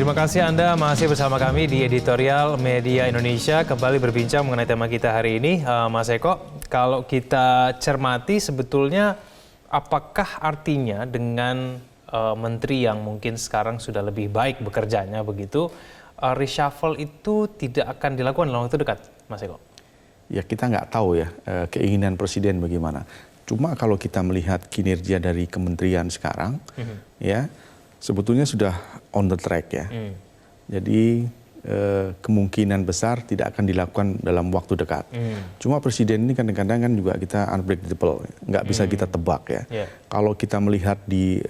Terima kasih Anda masih bersama kami di Editorial Media Indonesia, kembali berbincang mengenai tema kita hari ini. Mas Eko, kalau kita cermati sebetulnya apakah artinya dengan menteri yang mungkin sekarang sudah lebih baik bekerjanya begitu, reshuffle itu tidak akan dilakukan dalam waktu dekat, Mas Eko? Ya, kita nggak tahu ya keinginan presiden bagaimana. Cuma kalau kita melihat kinerja dari kementerian sekarang, ya sebetulnya sudah on the track ya. Jadi kemungkinan besar tidak akan dilakukan dalam waktu dekat. Cuma presiden ini kadang-kadang kan juga kita unpredictable, nggak bisa kita tebak ya. Kalau kita melihat di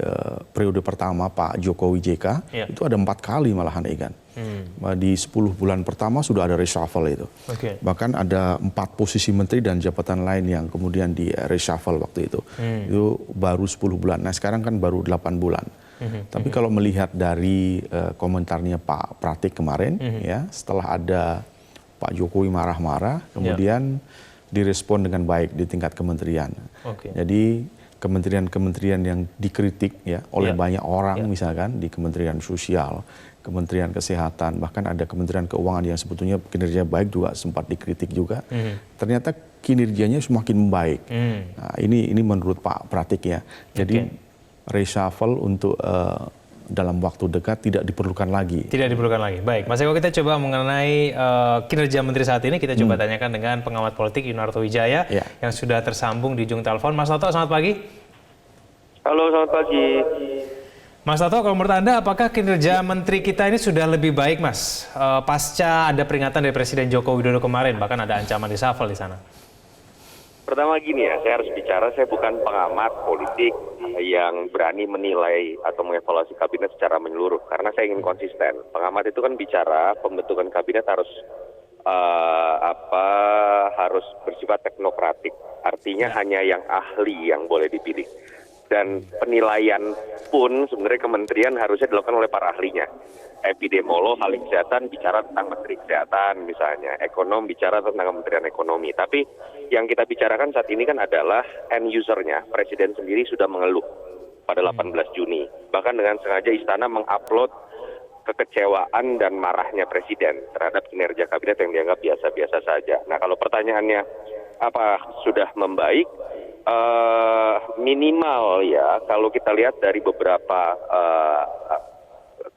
periode pertama Pak Jokowi JK, itu ada 4 kali malahan Egan. Di 10 bulan pertama sudah ada reshuffle itu. Bahkan ada 4 posisi menteri dan jabatan lain yang kemudian di reshuffle waktu itu. Itu baru 10 bulan. Nah sekarang kan baru 8 bulan. Tapi kalau melihat dari komentarnya Pak Pratik kemarin, ya setelah ada Pak Jokowi marah-marah, kemudian direspon dengan baik di tingkat kementerian. Jadi kementerian-kementerian yang dikritik ya oleh banyak orang, misalkan di Kementerian Sosial, Kementerian Kesehatan, bahkan ada Kementerian Keuangan yang sebetulnya kinerja baik juga sempat dikritik juga. Ternyata kinerjanya semakin baik. Nah, ini menurut Pak Pratik ya. Jadi reshuffle untuk dalam waktu dekat tidak diperlukan lagi. Tidak diperlukan lagi. Baik, Mas Eko, kita coba mengenai kinerja menteri saat ini. Kita coba tanyakan dengan pengamat politik Yunarto Wijaya yang sudah tersambung di ujung telepon. Mas Toto, selamat pagi. Halo, selamat pagi. Mas Toto, kalau menurut Anda, apakah kinerja menteri kita ini sudah lebih baik, Mas? Pasca ada peringatan dari Presiden Joko Widodo kemarin, bahkan ada ancaman reshuffle di sana. Pertama gini ya, saya harus bicara, saya bukan pengamat politik yang berani menilai atau mengevaluasi kabinet secara menyeluruh, karena saya ingin konsisten. Pengamat itu kan bicara pembentukan kabinet harus harus bersifat teknokratik, artinya hanya yang ahli yang boleh dipilih. Dan penilaian pun sebenarnya kementerian harusnya dilakukan oleh para ahlinya. Epidemiolog, ahli kesehatan bicara tentang menteri kesehatan misalnya, ekonom bicara tentang kementerian ekonomi. Tapi yang kita bicarakan saat ini kan adalah end usernya. Presiden sendiri sudah mengeluh pada 18 Juni. Bahkan dengan sengaja istana mengupload kekecewaan dan marahnya presiden terhadap kinerja kabinet yang dianggap biasa-biasa saja. Nah kalau pertanyaannya apa sudah membaik? Minimal ya, kalau kita lihat dari beberapa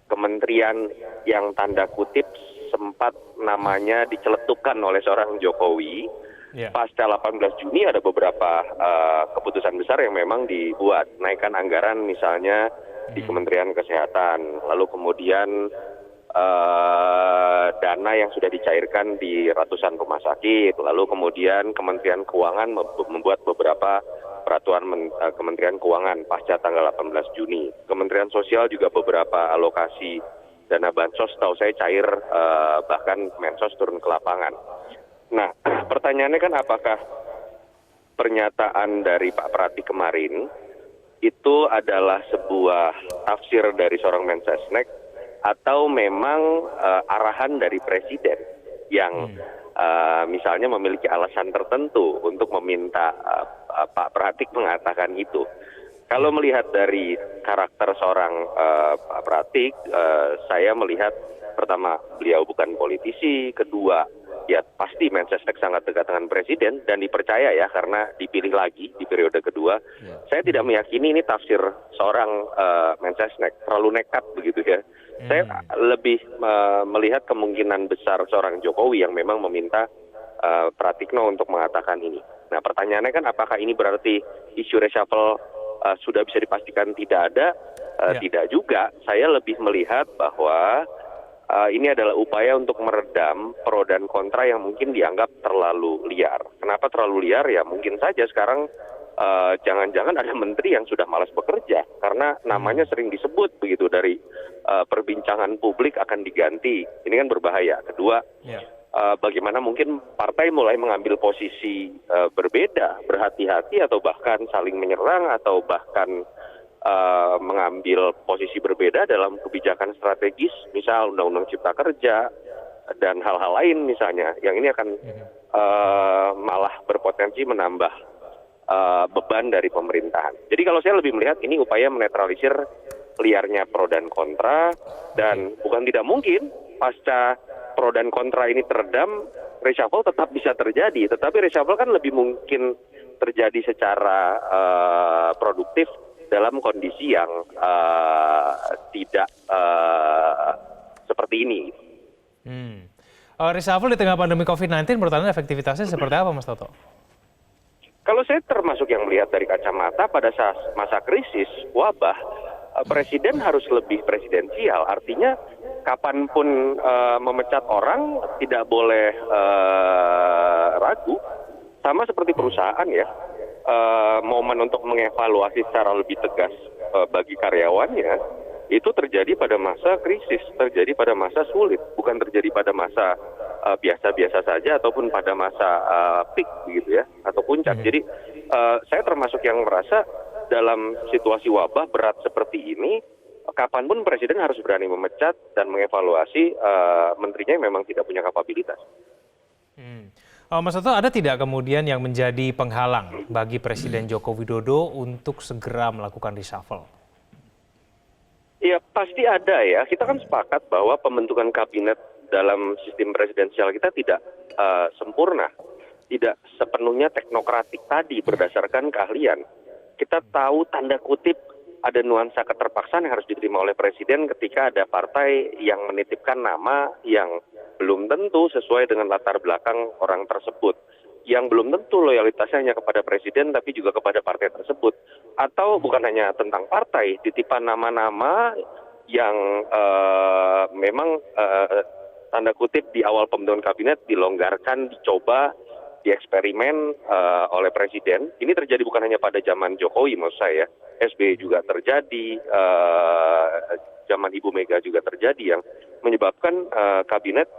kementerian yang tanda kutip sempat namanya diceletukan oleh seorang Jokowi, pasca 18 Juni ada beberapa keputusan besar yang memang dibuat. Naikkan anggaran misalnya di Kementerian Kesehatan, lalu kemudian dana yang sudah dicairkan di ratusan rumah sakit, lalu kemudian Kementerian Keuangan membuat beberapa peraturan Kementerian Keuangan pasca tanggal 18 Juni. Kementerian Sosial juga beberapa alokasi dana bansos, tahu saya cair, bahkan Mensos turun ke lapangan. Nah, pertanyaannya kan apakah pernyataan dari Pak Pratik kemarin itu adalah sebuah tafsir dari seorang Mensesnek atau memang arahan dari presiden yang misalnya memiliki alasan tertentu untuk meminta Pak Pratik mengatakan itu. Kalau melihat dari karakter seorang Pak Pratik, saya melihat pertama beliau bukan politisi, kedua ya pasti Mensesnek sangat dekat dengan presiden dan dipercaya ya karena dipilih lagi di periode kedua. Saya tidak meyakini ini tafsir seorang Mensesnek, terlalu nekat begitu ya. Saya lebih melihat kemungkinan besar seorang Jokowi yang memang meminta Pratikno untuk mengatakan ini. Nah pertanyaannya kan apakah ini berarti isu reshuffle sudah bisa dipastikan tidak ada? Tidak juga. Saya lebih melihat bahwa ini adalah upaya untuk meredam pro dan kontra yang mungkin dianggap terlalu liar. Kenapa terlalu liar? Ya mungkin saja sekarang jangan-jangan ada menteri yang sudah malas bekerja karena namanya sering disebut begitu dari perbincangan publik akan diganti. Ini kan berbahaya. Kedua, bagaimana mungkin partai mulai mengambil posisi berbeda, berhati-hati atau bahkan saling menyerang atau bahkan mengambil posisi berbeda dalam kebijakan strategis, misal Undang-Undang Cipta Kerja dan hal-hal lain misalnya, yang ini akan malah berpotensi menambah beban dari pemerintahan. Jadi kalau saya lebih melihat ini upaya menetralisir liarnya pro dan kontra, dan bukan tidak mungkin pasca pro dan kontra ini teredam, reshuffle tetap bisa terjadi. Tetapi reshuffle kan lebih mungkin terjadi secara produktif dalam kondisi yang tidak seperti ini. Reshuffle di tengah pandemi COVID-19 menurut Anda efektivitasnya seperti apa, Mas Toto? Kalau saya termasuk yang melihat dari kacamata pada saat masa krisis wabah, presiden harus lebih presidensial. Artinya kapanpun memecat orang tidak boleh ragu. Sama seperti perusahaan ya, momen untuk mengevaluasi secara lebih tegas bagi karyawannya itu terjadi pada masa krisis, terjadi pada masa sulit, bukan terjadi pada masa biasa-biasa saja ataupun pada masa peak begitu ya, atau puncak. Jadi saya termasuk yang merasa dalam situasi wabah berat seperti ini, kapanpun presiden harus berani memecat dan mengevaluasi menterinya yang memang tidak punya kapabilitas. Mas Toto, ada tidak kemudian yang menjadi penghalang bagi Presiden Joko Widodo untuk segera melakukan reshuffle? Ya pasti ada ya. Kita kan sepakat bahwa pembentukan kabinet dalam sistem presidensial kita tidak sempurna, tidak sepenuhnya teknokratik tadi berdasarkan keahlian. Kita tahu tanda kutip ada nuansa keterpaksaan yang harus diterima oleh presiden ketika ada partai yang menitipkan nama yang belum tentu sesuai dengan latar belakang orang tersebut, yang belum tentu loyalitasnya hanya kepada presiden tapi juga kepada partai tersebut, atau bukan hanya tentang partai, titipan nama-nama yang memang tanda kutip di awal pembentukan kabinet dilonggarkan, dicoba, dieksperimen oleh presiden. Ini terjadi bukan hanya pada zaman Jokowi maksud saya, SBY juga terjadi, zaman Ibu Mega juga terjadi, yang menyebabkan kabinet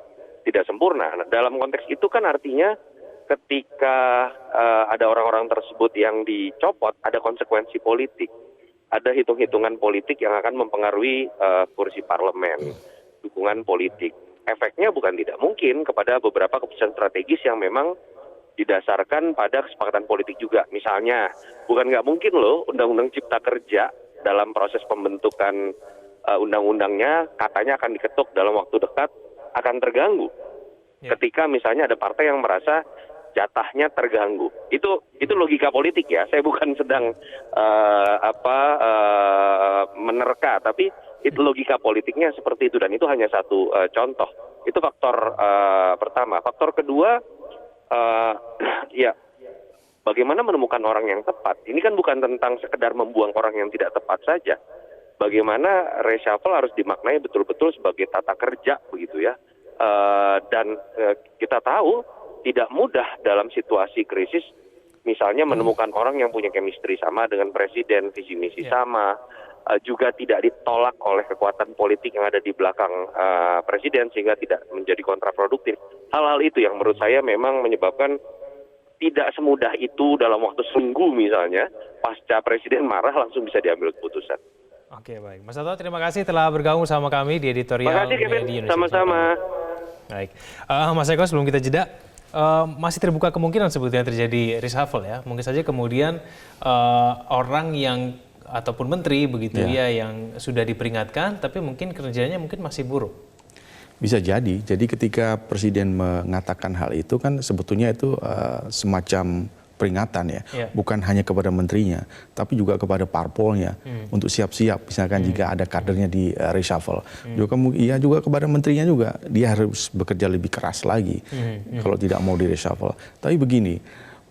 tidak sempurna. Nah, dalam konteks itu kan artinya ketika ada orang-orang tersebut yang dicopot, ada konsekuensi politik, ada hitung-hitungan politik yang akan mempengaruhi kursi parlemen, dukungan politik. Efeknya bukan tidak mungkin kepada beberapa keputusan strategis yang memang didasarkan pada kesepakatan politik juga. Misalnya, bukan nggak mungkin loh Undang-Undang Cipta Kerja dalam proses pembentukan undang-undangnya katanya akan diketuk dalam waktu dekat akan terganggu. Ketika misalnya ada partai yang merasa jatahnya terganggu, itu logika politik ya. Saya bukan sedang menerka, tapi itu logika politiknya seperti itu, dan itu hanya satu contoh. Itu faktor pertama. Faktor kedua, ya bagaimana menemukan orang yang tepat. Ini kan bukan tentang sekedar membuang orang yang tidak tepat saja. Bagaimana reshuffle harus dimaknai betul-betul sebagai tata kerja begitu ya. Dan kita tahu tidak mudah dalam situasi krisis, misalnya menemukan orang yang punya chemistry sama dengan presiden, visi misi sama, juga tidak ditolak oleh kekuatan politik yang ada di belakang presiden sehingga tidak menjadi kontraproduktif. Hal-hal itu yang menurut saya memang menyebabkan tidak semudah itu dalam waktu seminggu misalnya, pasca presiden marah langsung bisa diambil keputusan. Oke, baik. Mas Toto, terima kasih telah bergabung sama kami di editorial Media Indonesia. Sama-sama. Baik, Mas Eko, sebelum kita jeda, masih terbuka kemungkinan sebetulnya terjadi reshuffle ya. Mungkin saja kemudian orang yang ataupun menteri begitu ya yang sudah diperingatkan, tapi mungkin kerjanya mungkin masih buruk. Bisa jadi. Jadi ketika presiden mengatakan hal itu kan sebetulnya itu semacam peringatan ya, bukan hanya kepada menterinya, tapi juga kepada parpolnya untuk siap-siap, misalkan jika ada kadernya di reshuffle. Juga kepada menterinya juga, dia harus bekerja lebih keras lagi kalau tidak mau di reshuffle. Tapi begini,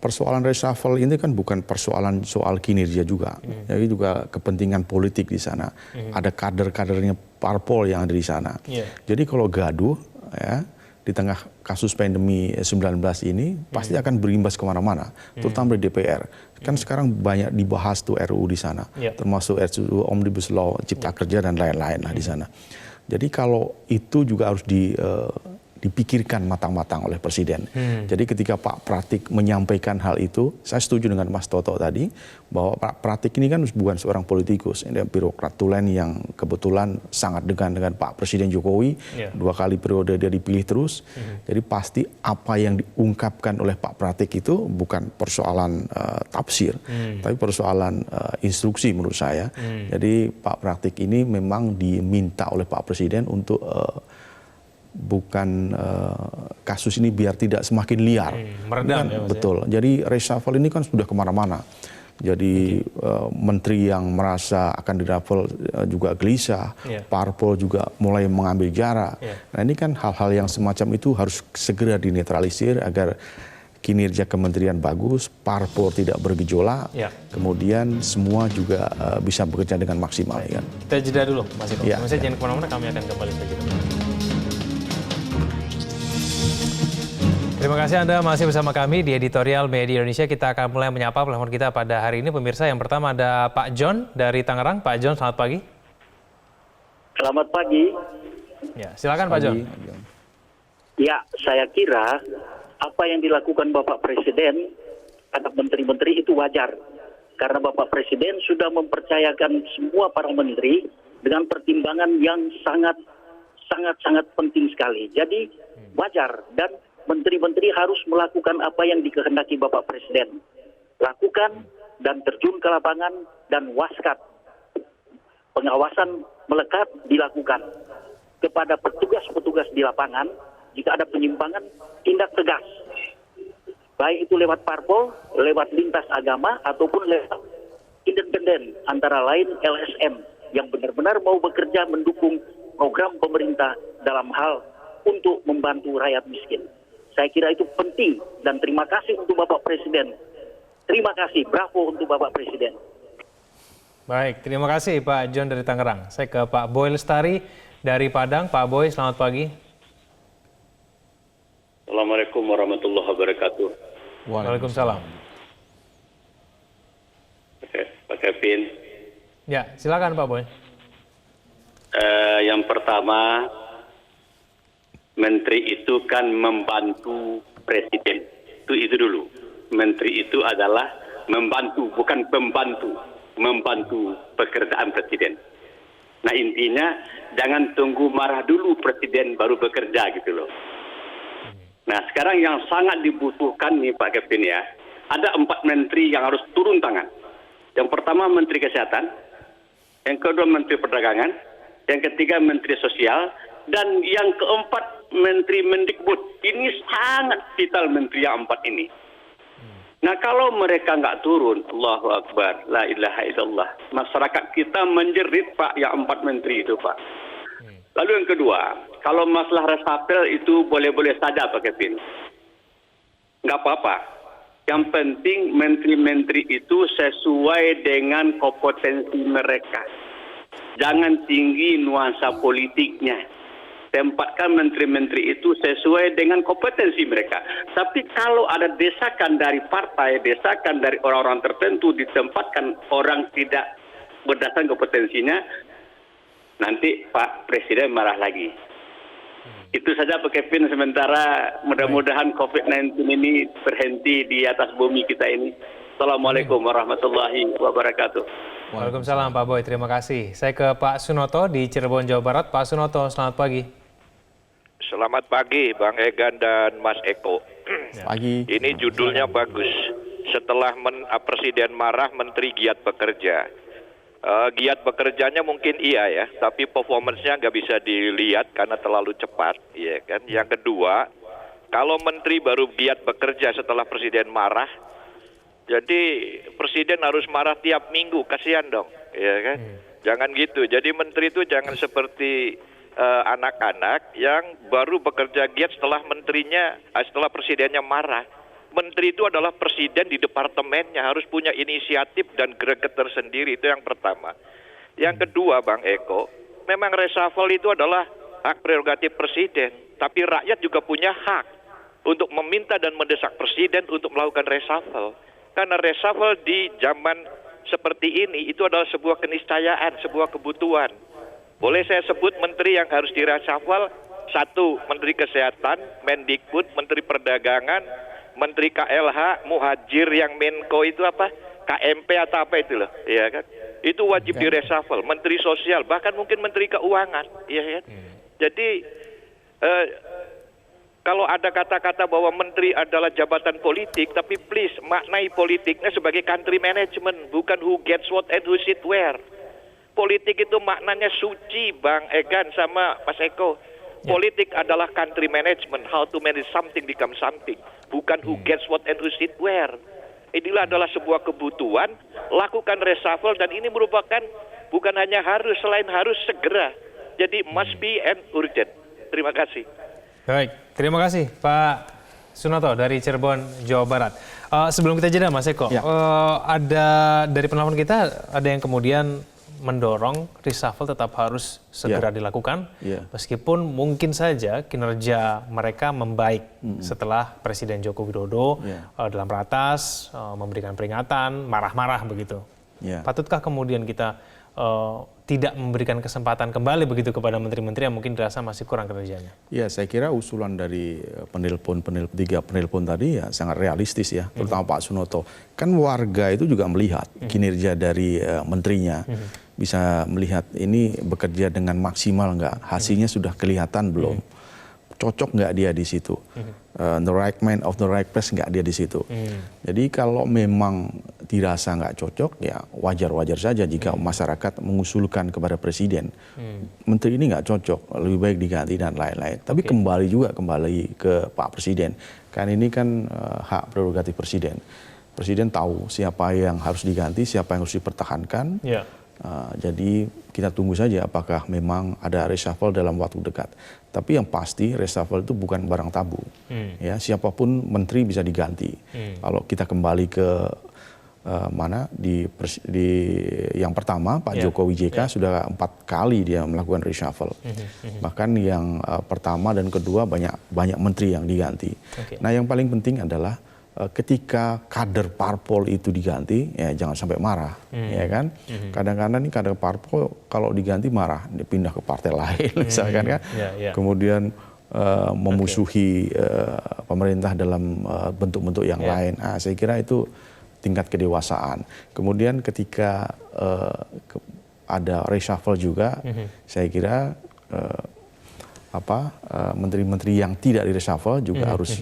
persoalan reshuffle ini kan bukan persoalan soal kinerja juga, jadi juga kepentingan politik di sana. Ada kader-kadernya parpol yang ada di sana. Jadi kalau gaduh ya, di tengah kasus pandemi 19 ini pasti akan berimbas kemana-mana, terutama di DPR. Kan sekarang banyak dibahas tuh RUU di sana, termasuk RUU Omnibus Law, Cipta Kerja dan lain-lain lah di sana. Jadi kalau itu juga harus dipikirkan matang-matang oleh Presiden. Jadi ketika Pak Pratik menyampaikan hal itu, saya setuju dengan Mas Toto tadi, bahwa Pak Pratik ini kan bukan seorang politikus, ini birokrat tulen yang kebetulan sangat dekat dengan Pak Presiden Jokowi, 2 kali periode dia dipilih terus. Jadi pasti apa yang diungkapkan oleh Pak Pratik itu bukan persoalan tafsir, tapi persoalan instruksi menurut saya. Jadi Pak Pratik ini memang diminta oleh Pak Presiden untuk bukan kasus ini biar tidak semakin liar. Meredam kan, ya, Mas, betul. Jadi reshuffle ini kan sudah kemana-mana. Jadi menteri yang merasa akan dirapel juga gelisah, parpol juga mulai mengambil jarak. Nah ini kan hal-hal yang semacam itu harus segera dinetralisir agar kinerja kementerian bagus, parpol tidak bergejolak, kemudian semua juga bisa bekerja dengan maksimal. Ya kan? Kita jeda dulu, Mas Eko. Jangan kemana-mana, kami akan kembali saja. Terima kasih Anda masih bersama kami di Editorial Media Indonesia. Kita akan mulai menyapa pelapor kita pada hari ini. Pemirsa, yang pertama ada Pak John dari Tangerang. Pak John, selamat pagi. Selamat pagi. Ya, silakan Pak John. Ya, saya kira apa yang dilakukan Bapak Presiden terhadap menteri-menteri itu wajar. Karena Bapak Presiden sudah mempercayakan semua para menteri dengan pertimbangan yang sangat penting sekali. Jadi wajar, dan menteri-menteri harus melakukan apa yang dikehendaki Bapak Presiden. Lakukan dan terjun ke lapangan dan waskat. Pengawasan melekat dilakukan kepada petugas-petugas di lapangan. Jika ada penyimpangan, tindak tegas. Baik itu lewat parpol, lewat lintas agama, ataupun lewat independen, antara lain LSM, yang benar-benar mau bekerja mendukung program pemerintah dalam hal untuk membantu rakyat miskin. Saya kira itu penting, dan terima kasih untuk Bapak Presiden. Terima kasih, bravo untuk Bapak Presiden. Baik, terima kasih Pak John dari Tangerang. Saya ke Pak Boy Lestari dari Padang. Pak Boy, selamat pagi. Assalamualaikum warahmatullahi wabarakatuh. Waalaikumsalam. Pak Kevin. Ya, silakan Pak Boy. Yang pertama, menteri itu kan membantu presiden. Itu dulu. Menteri itu adalah membantu, bukan pembantu. Membantu pekerjaan presiden. Nah intinya, jangan tunggu marah dulu presiden baru bekerja gitu loh. Nah sekarang yang sangat dibutuhkan nih Pak Kevin ya, ada 4 menteri yang harus turun tangan. Yang pertama Menteri Kesehatan, yang kedua Menteri Perdagangan, yang ketiga Menteri Sosial, dan yang keempat Menteri Mendikbud. Ini sangat vital menteri yang 4 ini. Nah kalau mereka nggak turun, Allahu Akbar, la ilaha illallah, masyarakat kita menjerit Pak, yang 4 menteri itu Pak. Lalu yang kedua, kalau masalah resapel itu boleh-boleh saja Pak Kevin. Nggak apa-apa. Yang penting menteri-menteri itu sesuai dengan kompetensi mereka. Jangan tinggi nuansa politiknya. Tempatkan menteri-menteri itu sesuai dengan kompetensi mereka. Tapi kalau ada desakan dari partai, desakan dari orang-orang tertentu ditempatkan orang tidak berdasarkan kompetensinya, nanti Pak Presiden marah lagi. Itu saja Pak Kevin, sementara mudah-mudahan COVID-19 ini berhenti di atas bumi kita ini. Assalamualaikum warahmatullahi wabarakatuh. Waalaikumsalam Pak Boy, terima kasih. Saya ke Pak Sunoto di Cirebon, Jawa Barat. Pak Sunoto, selamat pagi. Selamat pagi Bang Egan dan Mas Eko. Pagi. Ini judulnya bagus. Setelah Presiden marah, Menteri giat bekerja. Giat bekerjanya mungkin iya ya, tapi performance-nya nggak bisa dilihat karena terlalu cepat, ya kan. Yang kedua, kalau menteri baru giat bekerja setelah presiden marah, jadi presiden harus marah tiap minggu, kasihan dong, ya kan. Jangan gitu. Jadi menteri itu jangan seperti anak-anak yang baru bekerja giat setelah setelah presidennya marah. Menteri itu adalah presiden di departemennya, harus punya inisiatif dan greget tersendiri, itu yang pertama. Yang kedua Bang Eko, memang reshuffle itu adalah hak prerogatif presiden, tapi rakyat juga punya hak untuk meminta dan mendesak presiden untuk melakukan reshuffle. Karena reshuffle di zaman seperti ini itu adalah sebuah keniscayaan, sebuah kebutuhan. Boleh saya sebut menteri yang harus di reshuffle, Satu, Menteri Kesehatan, Mendikbud, Menteri Perdagangan, Menteri KLH, Muhajir yang Menko itu apa? KMP atau apa itu loh, ya kan? Itu wajib direshuffle. Menteri Sosial, bahkan mungkin Menteri Keuangan, ya kan? Jadi kalau ada kata-kata bahwa menteri adalah jabatan politik, tapi please maknai politiknya sebagai country management, bukan who gets what and who sit where. Politik itu maknanya suci, Bang Egan sama Mas Eko. Politik adalah country management, how to manage something become something, bukan who gets what and who sit where. Inilah adalah sebuah kebutuhan, lakukan reshuffle, dan ini merupakan bukan hanya harus, selain harus segera. Jadi must be and urgent. Terima kasih. Baik, terima kasih Pak Sunoto dari Cirebon, Jawa Barat. Sebelum kita jeda Mas Eko, ada dari penelpon kita ada yang kemudian mendorong reshuffle tetap harus segera dilakukan, meskipun mungkin saja kinerja mereka membaik setelah Presiden Joko Widodo dalam ratas memberikan peringatan, marah-marah begitu. Patutkah kemudian kita tidak memberikan kesempatan kembali begitu kepada menteri-menteri yang mungkin dirasa masih kurang kinerjanya? Ya, saya kira usulan dari tiga penelpon tadi ya sangat realistis ya, terutama Pak Sunoto. Kan warga itu juga melihat kinerja dari menterinya, bisa melihat ini bekerja dengan maksimal nggak, hasilnya sudah kelihatan belum, cocok nggak dia di situ, the right man of the right place nggak dia di situ. Jadi kalau memang dirasa nggak cocok, ya wajar-wajar saja jika masyarakat mengusulkan kepada presiden, menteri ini nggak cocok, lebih baik diganti dan lain-lain. Tapi kembali ke Pak Presiden, kan ini kan hak prerogatif presiden. Presiden tahu siapa yang harus diganti, siapa yang harus dipertahankan. Jadi kita tunggu saja apakah memang ada reshuffle dalam waktu dekat. Tapi yang pasti reshuffle itu bukan barang tabu. Ya, siapapun menteri bisa diganti. Kalau kita kembali ke yang pertama Pak Jokowi JK sudah 4 kali dia melakukan reshuffle. Bahkan yang pertama dan kedua banyak menteri yang diganti. Nah, yang paling penting adalah ketika kader parpol itu diganti, ya jangan sampai marah, ya kan? Kadang-kadang nih kader parpol kalau diganti marah, dia pindah ke partai lain, misalkan kan? Kemudian memusuhi pemerintah dalam bentuk-bentuk yang lain. Nah, saya kira itu tingkat kedewasaan. Kemudian ketika ada reshuffle juga, saya kira menteri-menteri yang tidak di-reshuffle juga harus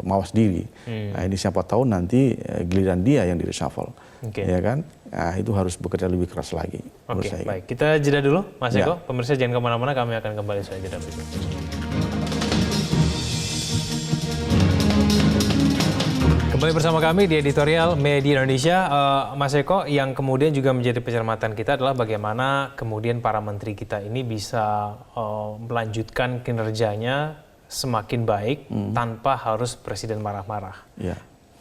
mawas diri. Nah, ini siapa tahu nanti giliran dia yang di-reshuffle. Ya kan? Nah, itu harus bekerja lebih keras lagi. Baik. Kita jeda dulu, Mas Eko. Pemirsa jangan kemana-mana, kami akan kembali setelah jeda berikut. Kembali bersama kami di editorial Media Indonesia. Mas Eko, yang kemudian juga menjadi pencermatan kita adalah bagaimana kemudian para menteri kita ini bisa melanjutkan kinerjanya semakin baik tanpa harus presiden marah-marah.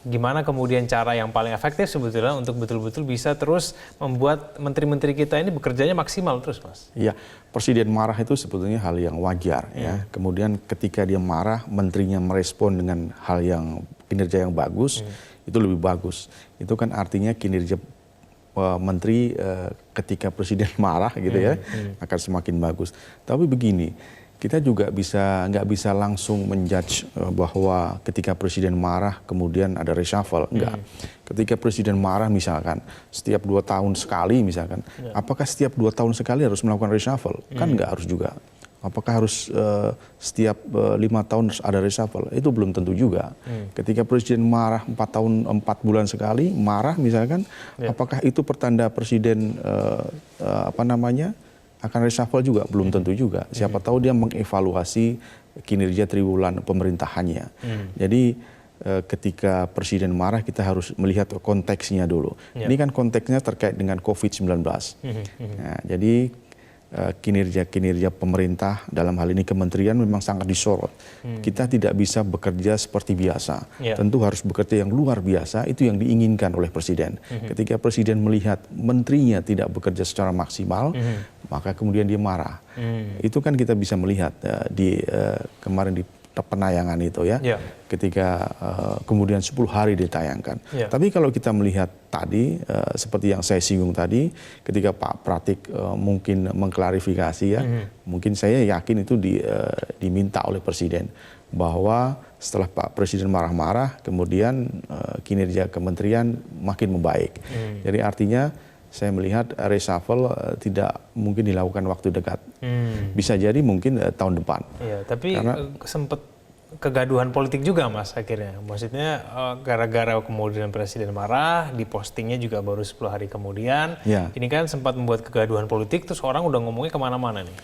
Gimana kemudian cara yang paling efektif sebetulnya untuk betul-betul bisa terus membuat menteri-menteri kita ini bekerjanya maksimal terus, Mas? Iya, presiden marah itu sebetulnya hal yang wajar. Ya. Kemudian ketika dia marah, menterinya merespon dengan hal yang kinerja yang bagus, itu lebih bagus. Itu kan artinya kinerja menteri ketika presiden marah gitu ya, akan semakin bagus. Tapi begini, kita juga nggak bisa langsung menjudge bahwa ketika presiden marah kemudian ada reshuffle. Enggak. Ketika presiden marah misalkan setiap 2 tahun sekali misalkan, apakah setiap 2 tahun sekali harus melakukan reshuffle? Kan nggak harus juga. Apakah harus setiap 5 tahun ada reshuffle? Itu belum tentu juga. Ketika presiden marah 4 bulan sekali marah misalkan, apakah itu pertanda presiden akan reshuffle juga? Belum tentu juga. Siapa tahu dia mengevaluasi kinerja triwulan pemerintahannya. Jadi ketika presiden marah kita harus melihat konteksnya dulu. Ini kan konteksnya terkait dengan COVID-19. Nah, jadi kinerja pemerintah dalam hal ini kementerian memang sangat disorot. Kita tidak bisa bekerja seperti biasa. Tentu harus bekerja yang luar biasa, itu yang diinginkan oleh presiden. Ketika presiden melihat menterinya tidak bekerja secara maksimal, maka kemudian dia marah. Itu kan kita bisa melihat kemarin di penayangan itu ya, ketika kemudian 10 hari ditayangkan. Tapi kalau kita melihat tadi, seperti yang saya singgung tadi, ketika Pak Pratik mungkin mengklarifikasi ya, mungkin saya yakin itu diminta oleh Presiden, bahwa setelah Pak Presiden marah-marah, kemudian kinerja kementerian makin membaik. Jadi artinya saya melihat reshuffle tidak mungkin dilakukan waktu dekat. Bisa jadi mungkin tahun depan. Iya, tapi sempat kegaduhan politik juga Mas akhirnya. Maksudnya gara-gara kemudian Presiden marah, dipostingnya juga baru 10 hari kemudian. Ini kan sempat membuat kegaduhan politik, terus orang udah ngomongnya kemana-mana nih.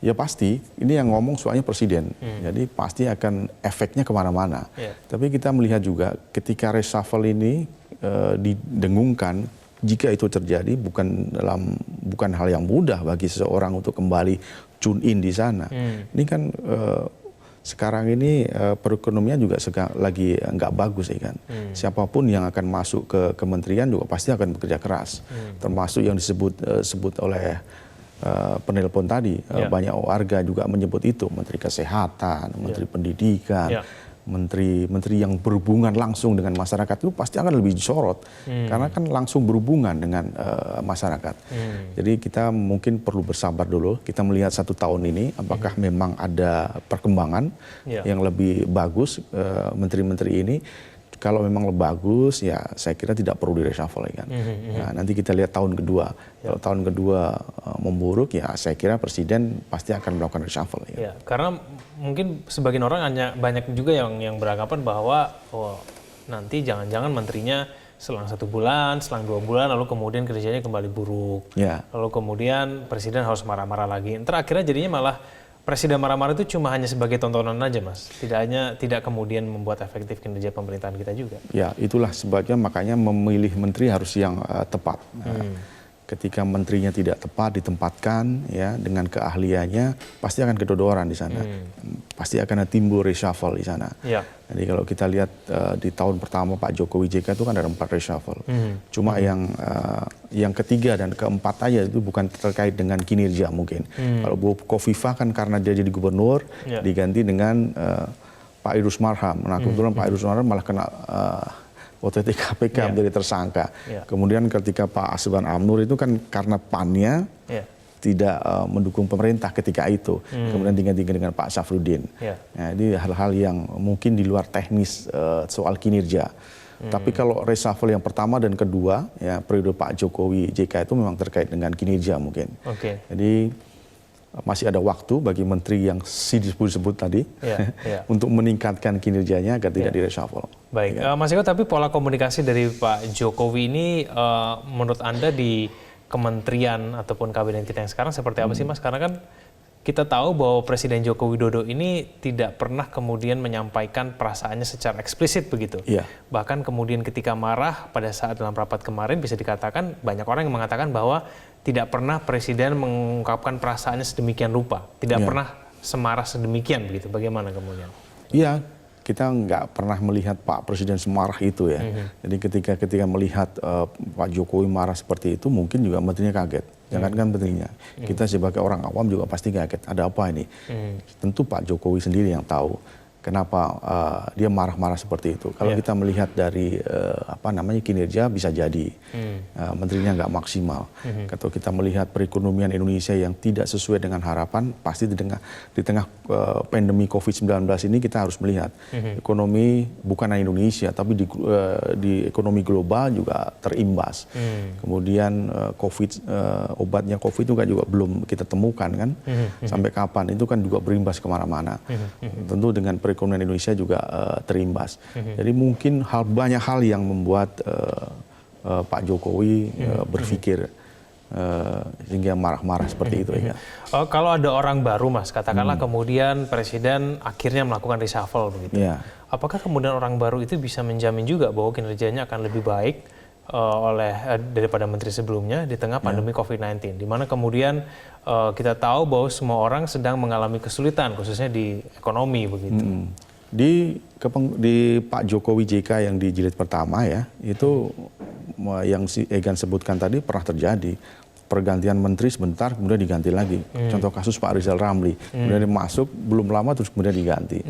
Ya pasti, ini yang ngomong soalnya Presiden. Jadi pasti akan efeknya kemana-mana. Tapi kita melihat juga ketika reshuffle ini didengungkan, jika itu terjadi bukan hal yang mudah bagi seseorang untuk kembali tune in di sana. Ini kan sekarang ini perekonomian juga lagi nggak bagus ya kan. Siapapun yang akan masuk ke kementerian juga pasti akan bekerja keras. Termasuk yang disebut oleh penelpon tadi, banyak warga juga menyebut itu, Menteri Kesehatan, Menteri Pendidikan, menteri yang berhubungan langsung dengan masyarakat itu pasti akan lebih disorot karena kan langsung berhubungan dengan masyarakat. Jadi kita mungkin perlu bersabar dulu, kita melihat 1 tahun ini apakah memang ada perkembangan yang lebih bagus menteri-menteri ini. Kalau memang bagus, ya saya kira tidak perlu di-reshuffle kan. Nah, nanti kita lihat tahun kedua. Kalau tahun kedua memburuk, ya saya kira Presiden pasti akan melakukan reshuffle. Ya, karena mungkin sebagian orang hanya banyak juga yang beranggapan bahwa nanti jangan-jangan menterinya selang 1 bulan, selang 2 bulan, lalu kemudian kerjanya kembali buruk. Lalu kemudian Presiden harus marah-marah lagi. Ntar akhirnya jadinya malah Presiden marah-marah itu cuma hanya sebagai tontonan aja Mas, tidak kemudian membuat efektif kinerja pemerintahan kita juga. Ya, itulah sebabnya makanya memilih menteri harus yang tepat. Ketika menterinya tidak tepat ditempatkan ya dengan keahliannya, pasti akan kedodoran di sana. Pasti akan timbul reshuffle di sana. Jadi kalau kita lihat di tahun pertama Pak Jokowi JK itu kan ada 4 reshuffle. Cuma yang ketiga dan keempat aja itu bukan terkait dengan kinerja mungkin. Kalau Bu Khofifah kan karena dia jadi gubernur, diganti dengan Pak Idrus Marham. Nah kebetulan Pak Idrus Marham malah kena OTT KPK menjadi tersangka. Kemudian ketika Pak Asban Amnur itu kan karena PAN-nya tidak mendukung pemerintah ketika itu. Kemudian diganti dengan Pak Syafruddin. Nah, ini hal-hal yang mungkin di luar teknis soal kinerja. Tapi kalau reshuffle yang pertama dan kedua, ya periode Pak Jokowi JK itu memang terkait dengan kinerja mungkin. Jadi masih ada waktu bagi menteri yang disebut tadi untuk meningkatkan kinerjanya agar tidak di-reshuffle. Baik, Mas Eko, tapi pola komunikasi dari Pak Jokowi ini menurut Anda di kementerian ataupun kabinet kita yang sekarang seperti apa sih Mas? Karena kan kita tahu bahwa Presiden Joko Widodo ini tidak pernah kemudian menyampaikan perasaannya secara eksplisit begitu. Bahkan kemudian ketika marah pada saat dalam rapat kemarin bisa dikatakan banyak orang yang mengatakan bahwa tidak pernah Presiden mengungkapkan perasaannya sedemikian rupa. Tidak pernah semarah sedemikian begitu. Bagaimana kemudian? Iya, kita nggak pernah melihat Pak Presiden semarah itu ya. Jadi ketika melihat Pak Jokowi marah seperti itu mungkin juga menterinya kaget. Jangankan menterinya, kita sebagai orang awam juga pasti kaget. Ada apa ini? Tentu Pak Jokowi sendiri yang tahu kenapa dia marah-marah seperti itu. Kalau kita melihat dari kinerja bisa jadi menterinya nggak maksimal. Kalau kita melihat perekonomian Indonesia yang tidak sesuai dengan harapan, pasti di tengah pandemi COVID-19 ini kita harus melihat ekonomi bukan hanya Indonesia, tapi di ekonomi global juga terimbas. Kemudian obatnya COVID itu kan juga belum kita temukan kan, sampai kapan itu kan juga berimbas kemana-mana. Tentu dengan perekonomian Indonesia juga terimbas. Jadi mungkin banyak hal yang membuat Pak Jokowi berpikir sehingga marah-marah seperti itu ya. Kalau ada orang baru Mas, katakanlah kemudian Presiden akhirnya melakukan reshuffle begitu. Apakah kemudian orang baru itu bisa menjamin juga bahwa kinerjanya akan lebih baik daripada menteri sebelumnya di tengah pandemi COVID-19, di mana kemudian kita tahu bahwa semua orang sedang mengalami kesulitan, khususnya di ekonomi begitu. Di Pak Jokowi JK yang di jilid pertama ya, itu yang si Egan sebutkan tadi pernah terjadi. pergantian menteri sebentar kemudian diganti lagi. Contoh kasus Pak Rizal Ramli, kemudian dia masuk belum lama terus kemudian diganti.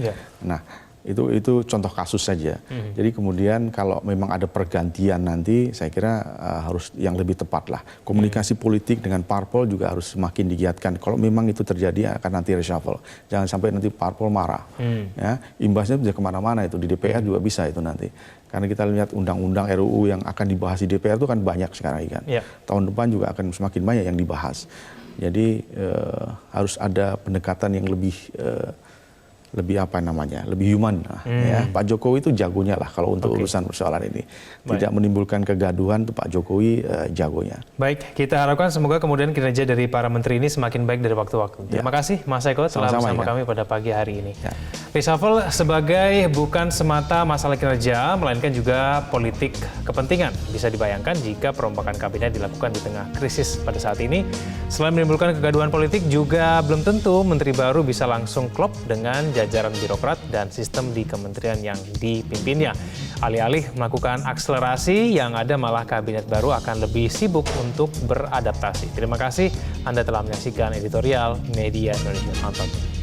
Nah, itu contoh kasus saja. Jadi kemudian kalau memang ada pergantian nanti, saya kira harus yang lebih tepat lah. Komunikasi politik dengan parpol juga harus semakin digiatkan. Kalau memang itu terjadi akan nanti reshuffle. Jangan sampai nanti parpol marah. Ya, imbasnya bisa kemana-mana itu, di DPR juga bisa itu nanti. Karena kita lihat undang-undang RUU yang akan dibahas di DPR itu kan banyak sekarang kan. Tahun depan juga akan semakin banyak yang dibahas. Jadi harus ada pendekatan yang lebih apa namanya, lebih human. Ya. Pak Jokowi itu jagonya lah kalau untuk urusan persoalan ini. Tidak menimbulkan kegaduhan, itu Pak Jokowi jagonya. Baik, kita harapkan semoga kemudian kinerja dari para menteri ini semakin baik dari waktu ke waktu. Terima kasih Mas Eko telah bersama kami pada pagi hari ini. Reshuffle sebagai bukan semata masalah kinerja, melainkan juga politik kepentingan. Bisa dibayangkan jika perombakan kabinet dilakukan di tengah krisis pada saat ini. Selain menimbulkan kegaduhan politik, juga belum tentu menteri baru bisa langsung klop dengan jajaran birokrat dan sistem di kementerian yang dipimpinnya. Alih-alih melakukan akselerasi, yang ada malah kabinet baru akan lebih sibuk untuk beradaptasi. Terima kasih Anda telah menyaksikan editorial Media Indonesia. Selamat pagi.